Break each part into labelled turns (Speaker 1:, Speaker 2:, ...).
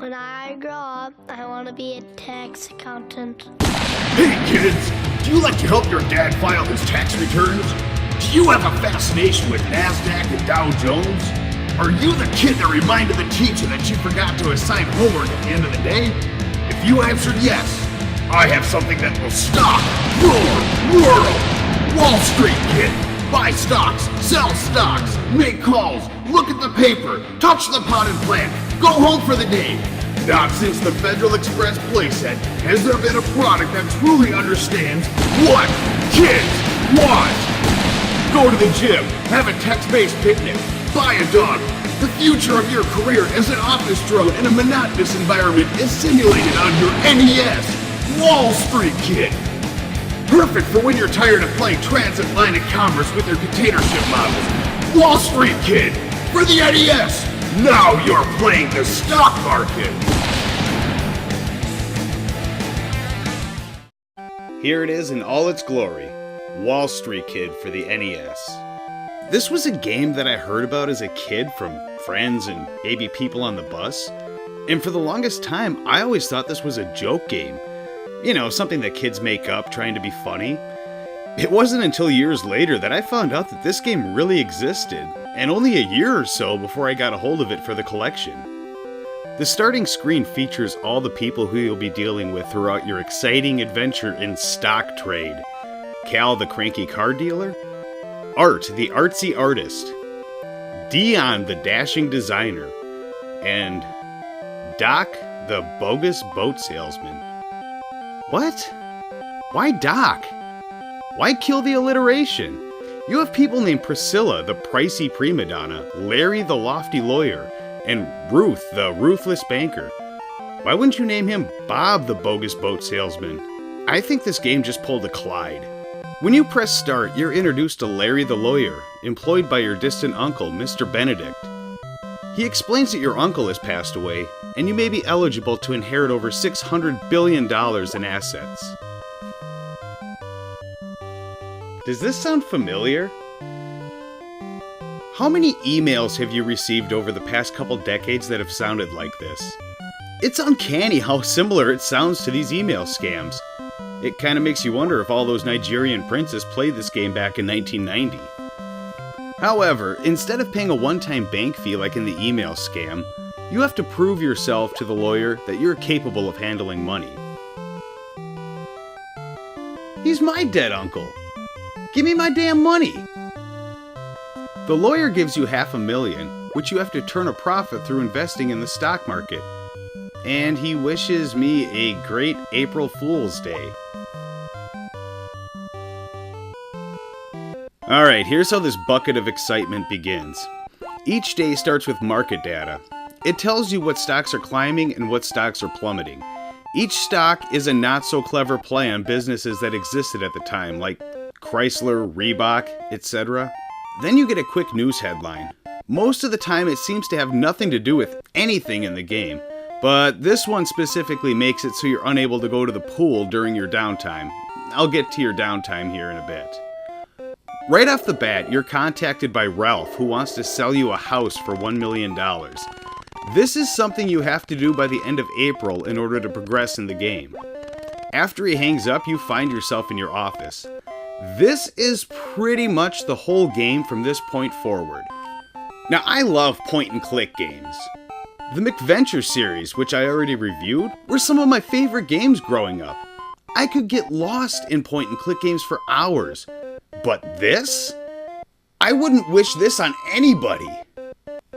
Speaker 1: When I grow up, I want to be a tax accountant.
Speaker 2: Hey kids, do you like to help your dad file his tax returns? Do you have a fascination with NASDAQ and Dow Jones? Are you the kid that reminded the teacher that you forgot to assign homework at the end of the day? If you answered yes, I have something that will stop your world! Wall Street kid! Buy stocks, sell stocks, make calls, look at the paper, touch the potted plant, go home for the day. Not since the Federal Express playset has there been a product that truly understands what kids want. Go to the gym, have a text-based picnic, buy a dog. The future of your career as an office drone in a monotonous environment is simulated on your NES. Wall Street kid. Perfect for when you're tired of playing transatlantic commerce with your container ship models. Wall Street kid. For the NES. Now you're playing the stock market.
Speaker 3: Here it is in all its glory. Wall Street Kid for the NES. This was a game that I heard about as a kid from friends and maybe people on the bus. And for the longest time, I always thought this was a joke game. You know, something that kids make up trying to be funny. It wasn't until years later that I found out that this game really existed, and only a year or so before I got a hold of it for the collection. The starting screen features all the people who you'll be dealing with throughout your exciting adventure in stock trade. Cal, the cranky car dealer, Art, the artsy artist, Dion, the dashing designer, and Doc, the bogus boat salesman. What? Why Doc? Why kill the alliteration? You have people named Priscilla, the pricey prima donna, Larry, the lofty lawyer, and Ruth, the ruthless banker. Why wouldn't you name him Bob, the bogus boat salesman? I think this game just pulled a Clyde. When you press start, you're introduced to Larry the lawyer, employed by your distant uncle, Mr. Benedict. He explains that your uncle has passed away, and you may be eligible to inherit over $600 billion in assets. Does this sound familiar? How many emails have you received over the past couple decades that have sounded like this? It's uncanny how similar it sounds to these email scams. It kind of makes you wonder if all those Nigerian princes played this game back in 1990. However, instead of paying a one-time bank fee like in the email scam, you have to prove yourself to the lawyer that you're capable of handling money. He's my dead uncle. Give me my damn money. The lawyer gives you $500,000, which you have to turn a profit through investing in the stock market. And he wishes me a great April Fool's Day. Alright, here's how this bucket of excitement begins. Each day starts with market data. It tells you what stocks are climbing and what stocks are plummeting. Each stock is a not-so-clever play on businesses that existed at the time, like Chrysler, Reebok, etc. Then you get a quick news headline. Most of the time it seems to have nothing to do with anything in the game, but this one specifically makes it so you're unable to go to the pool during your downtime. I'll get to your downtime here in a bit. Right off the bat, you're contacted by Ralph, who wants to sell you a house for $1 million. This is something you have to do by the end of April in order to progress in the game. After he hangs up, you find yourself in your office. This is pretty much the whole game from this point forward. Now, I love point-and-click games. The McVenture series, which I already reviewed, were some of my favorite games growing up. I could get lost in point-and-click games for hours. But this? I wouldn't wish this on anybody.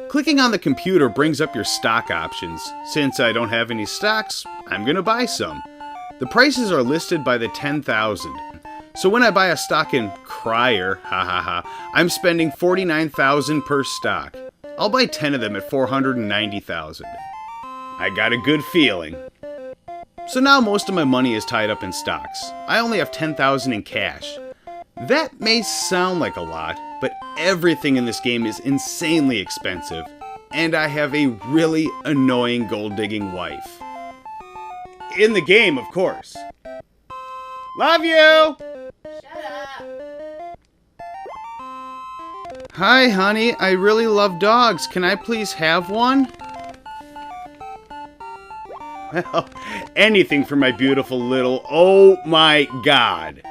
Speaker 3: Clicking on the computer brings up your stock options. Since I don't have any stocks, I'm gonna buy some. The prices are listed by the 10,000. So when I buy a stock in Crier, I'm spending $49,000 per stock. I'll buy 10 of them at $490,000. I got a good feeling. So now most of my money is tied up in stocks. I only have $10,000 in cash. That may sound like a lot, but everything in this game is insanely expensive, and I have a really annoying gold-digging wife. In the game, of course. Love you!
Speaker 4: Shut up!
Speaker 3: Hi, honey, I really love dogs. Can I please have one? Well, anything for my beautiful little, oh my god.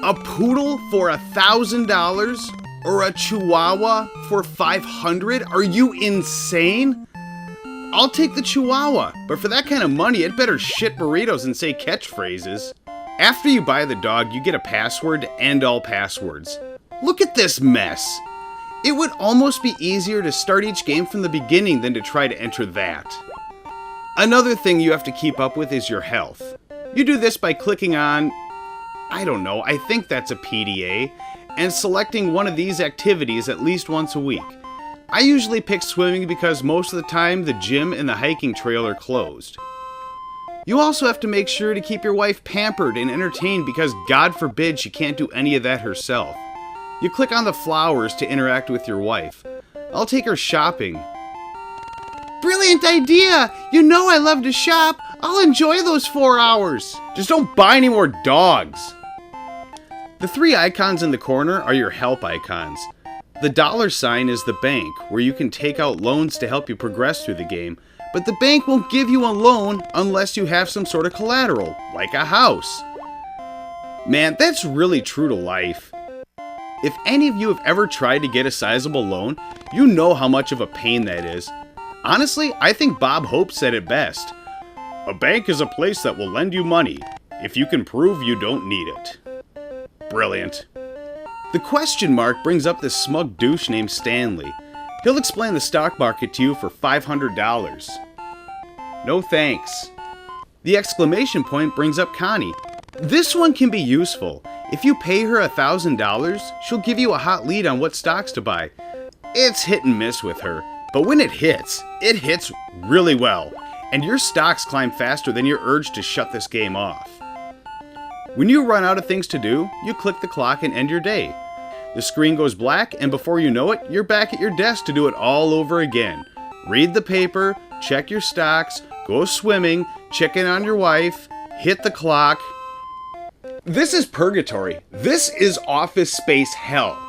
Speaker 3: A poodle for $1,000? Or a chihuahua for $500? Are you insane? I'll take the chihuahua, but for that kind of money, it better shit burritos and say catchphrases. After you buy the dog, you get a password to end all passwords. Look at this mess. It would almost be easier to start each game from the beginning than to try to enter that. Another thing you have to keep up with is your health. You do this by clicking on, I don't know, I think that's a PDA, and selecting one of these activities at least once a week. I usually pick swimming because most of the time the gym and the hiking trail are closed. You also have to make sure to keep your wife pampered and entertained because God forbid she can't do any of that herself. You click on the flowers to interact with your wife. I'll take her shopping. Brilliant idea! You know I love to shop. I'll enjoy those 4 hours. Just don't buy any more dogs. The 3 icons in the corner are your help icons. The $sign is the bank, where you can take out loans to help you progress through the game, but the bank won't give you a loan unless you have some sort of collateral, like a house. Man, that's really true to life. If any of you have ever tried to get a sizable loan, you know how much of a pain that is. Honestly, I think Bob Hope said it best. A bank is a place that will lend you money, if you can prove you don't need it. Brilliant. The question mark brings up this smug douche named Stanley. He'll explain the stock market to you for $500. No thanks. The exclamation point brings up Connie. This one can be useful. If you pay her $1,000, she'll give you a hot lead on what stocks to buy. It's hit and miss with her, but when it hits really well, and your stocks climb faster than your urge to shut this game off. When you run out of things to do, you click the clock and end your day. The screen goes black, and before you know it, you're back at your desk to do it all over again. Read the paper, check your stocks, go swimming, check in on your wife, hit the clock. This is purgatory. This is Office Space hell.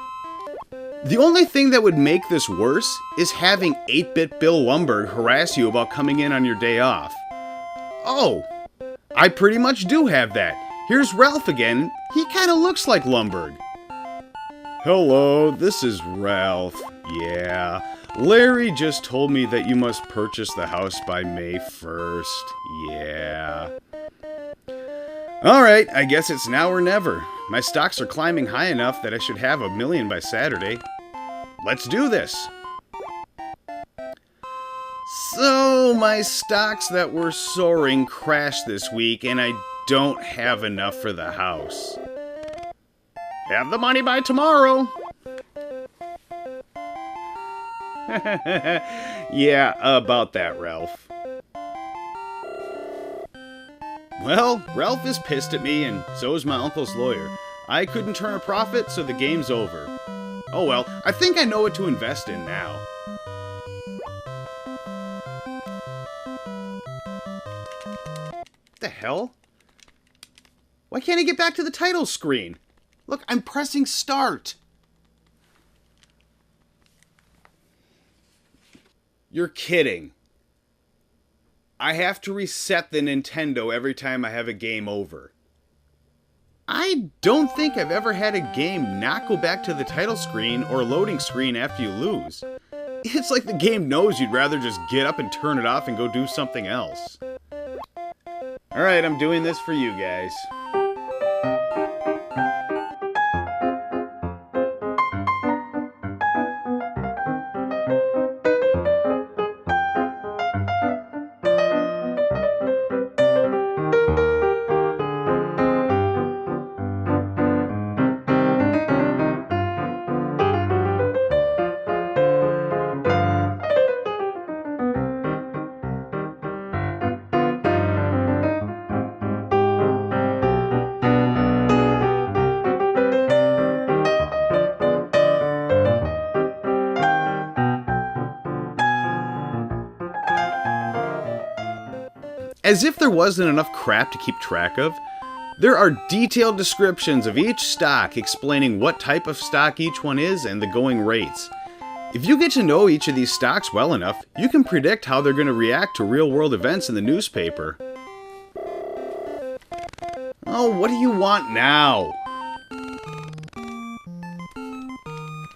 Speaker 3: The only thing that would make this worse is having 8-Bit Bill Lumbergh harass you about coming in on your day off. Oh, I pretty much do have that. Here's Ralph again. He kind of looks like Lumbergh. Hello, this is Ralph. Yeah, Larry just told me that you must purchase the house by May 1st. Yeah. Alright, I guess it's now or never. My stocks are climbing high enough that I should have $1 million by Saturday. Let's do this. So, my stocks that were soaring crashed this week, and I don't have enough for the house. Have the money by tomorrow. Yeah, about that, Ralph. Well, Ralph is pissed at me, and so is my uncle's lawyer. I couldn't turn a profit, so the game's over. Oh well, I think I know what to invest in now. What the hell? Why can't I get back to the title screen? Look, I'm pressing start. You're kidding. I have to reset the Nintendo every time I have a game over. I don't think I've ever had a game not go back to the title screen or loading screen after you lose. It's like the game knows you'd rather just get up and turn it off and go do something else. Alright, I'm doing this for you guys. As if there wasn't enough crap to keep track of, there are detailed descriptions of each stock explaining what type of stock each one is and the going rates. If you get to know each of these stocks well enough, you can predict how they're going to react to real-world events in the newspaper. Oh, what do you want now?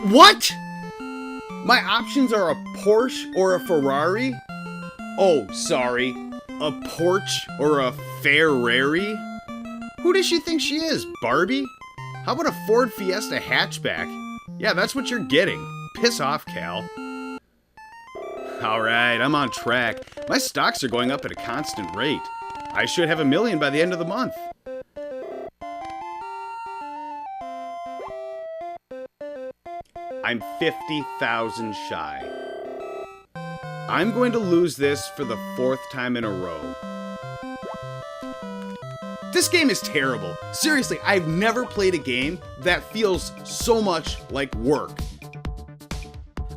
Speaker 3: What? My options are a Porsche or a Ferrari? Oh, sorry. A Porsche or a Ferrari? Who does she think she is, Barbie? How about a Ford Fiesta hatchback? Yeah, that's what you're getting. Piss off, Cal. Alright, I'm on track. My stocks are going up at a constant rate. I should have $1 million by the end of the month. I'm 50,000 shy. I'm going to lose this for the 4th time in a row. This game is terrible. Seriously, I've never played a game that feels so much like work.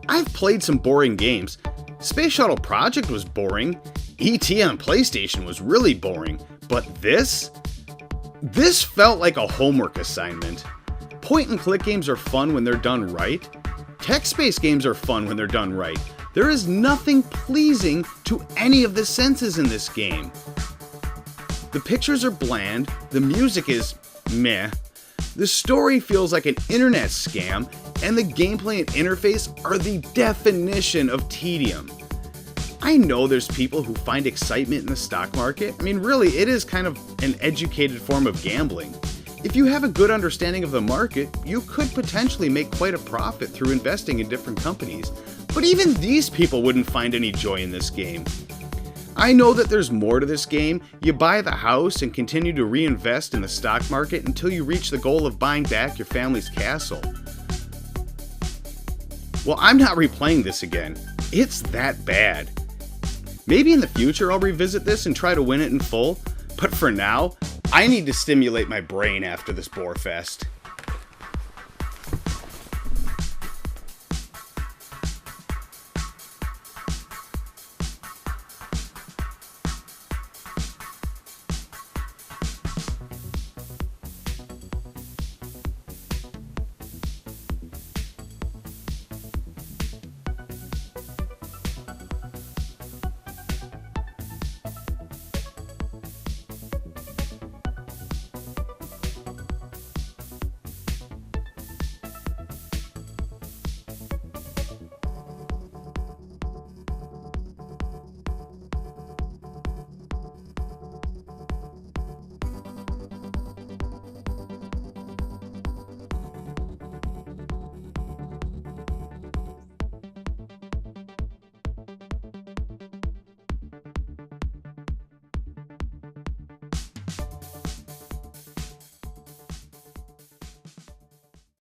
Speaker 3: I've played some boring games. Space Shuttle Project was boring. E.T. on PlayStation was really boring. But this felt like a homework assignment. Point-and-click games are fun when they're done right. Text-based games are fun when they're done right. There is nothing pleasing to any of the senses in this game. The pictures are bland, the music is meh, the story feels like an internet scam, and the gameplay and interface are the definition of tedium. I know there's people who find excitement in the stock market. I mean, really, it is kind of an educated form of gambling. If you have a good understanding of the market, you could potentially make quite a profit through investing in different companies. But even these people wouldn't find any joy in this game. I know that there's more to this game. You buy the house and continue to reinvest in the stock market until you reach the goal of buying back your family's castle. Well, I'm not replaying this again. It's that bad. Maybe in the future I'll revisit this and try to win it in full, but for now, I need to stimulate my brain after this bore fest.